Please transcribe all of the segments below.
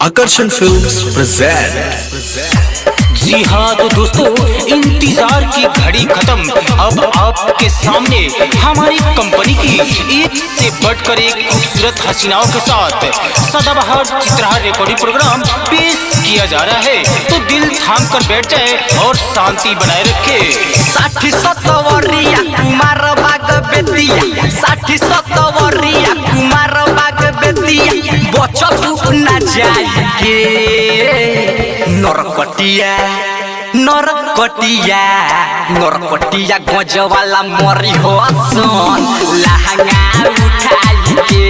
आकर्षण films present. जी हाँ तो दोस्तों, इंतजार की घड़ी खत्म। अब आपके सामने हमारी कंपनी की एक से बढ़कर एक खूबसूरत हसीनाओं के साथ सदाबहार चित्रहार रिकॉर्डिंग प्रोग्राम पेश किया जा रहा है। तो दिल थाम कर बैठ जाए और शांति बनाए रखे। 60-70 वरिया कुमार बाग बेतिया, 60-70 कुमार बाग बेतिया, बचल ना जाइए नरकटिया नरकटिया नरकटिया गजवाला मरी हो सन लहंगा उठाइए।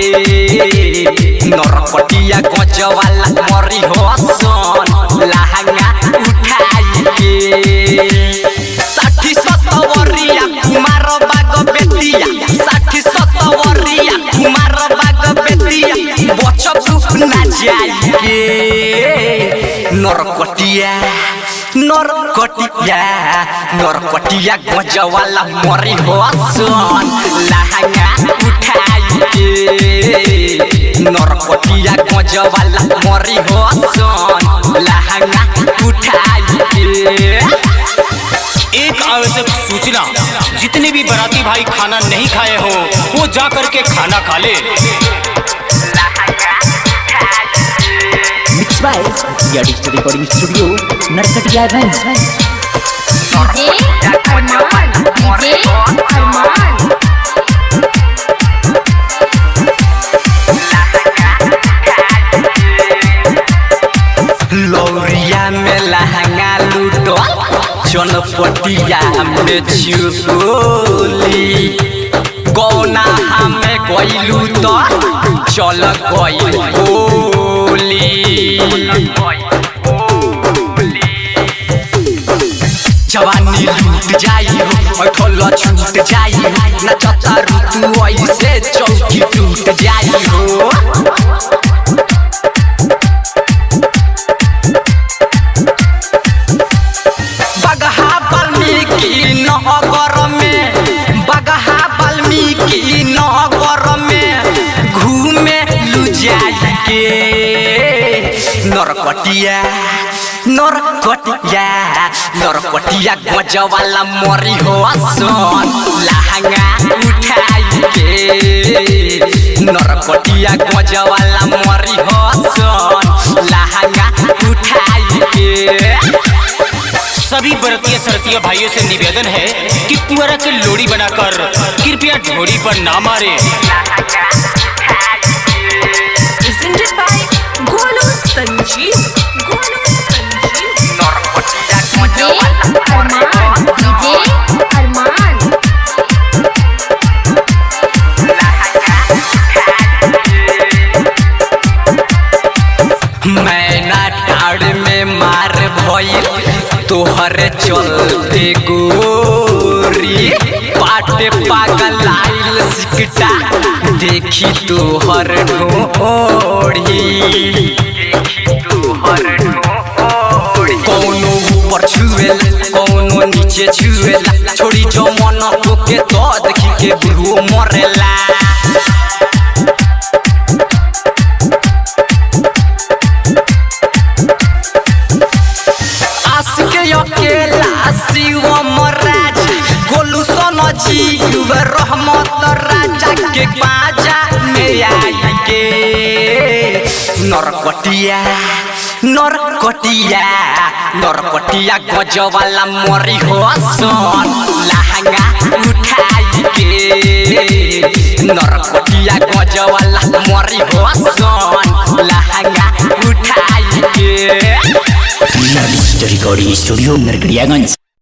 नरकटिया गजवाला मरी हो सन लहंगा उठाइए। 60-70 कुमार बाग बेतिया, 60-70 कुमार बाग बेतिया, बचल ना जाइए नरकटिया नरकटिया नरकटिया गजवाला मरी हो सन लहंगा उठाइए। नरकटिया गजवाला मरी हो सन लहंगा उठाइए। एक आवश्यक सूचना, जितने भी बाराती भाई खाना नहीं खाए हो वो जा करके खाना खा ले। मिक्स बाय या digital recording studio Narkatiaganj. Lauriya में लहंगा लूटो, चनपटिया में चुगोली, गौना हमें गइलू तो चल गइल गोली। जवानी लूट जाई हो ठोल छूट जाई हो, नचता ऋतु ऐसे चौकी टूट जाई हो। बगहा वाल्मीकि नगर में, बगहा वाल्मीकि नगर में घूमे लू जाइए नरकटिया नरकटिया नरकटिया गजवाला मरी हो सन लहंगा उठाइए। नरकटिया गजवाला मरी हो सन लहंगा उठाइए। सभी बरतिया सरतिया भाइयों से निवेदन है कि पुअरा के लोड़ी बनाकर कृपया ढोड़ी पर ना मारे। Presented by Golu Sanjeev. Golu Sanjeev. Narkatiya गजवाला मरी हो अरमान मैना टाड़ में मार भइल तोहर चलते गोरी, पाटे पागल आइल सिकटा देखी तोहर ढोड़ी। कौनो ऊपर छुएला कौनो नीचे छुएला, छोड़ी जो मन के तो देखी के बुढ़ो मरेला। अकेला शिवम राज गोलू सोना जीव रहमत राजा के बाजा में आई के नरकटिया नरकटिया नरकटिया गजवाला मरी हो सन लहंगा उठाइए। नरकटिया गजवाला मरी हो सन लहंगा उठाइए। Digital recording studio Narkatiaganj.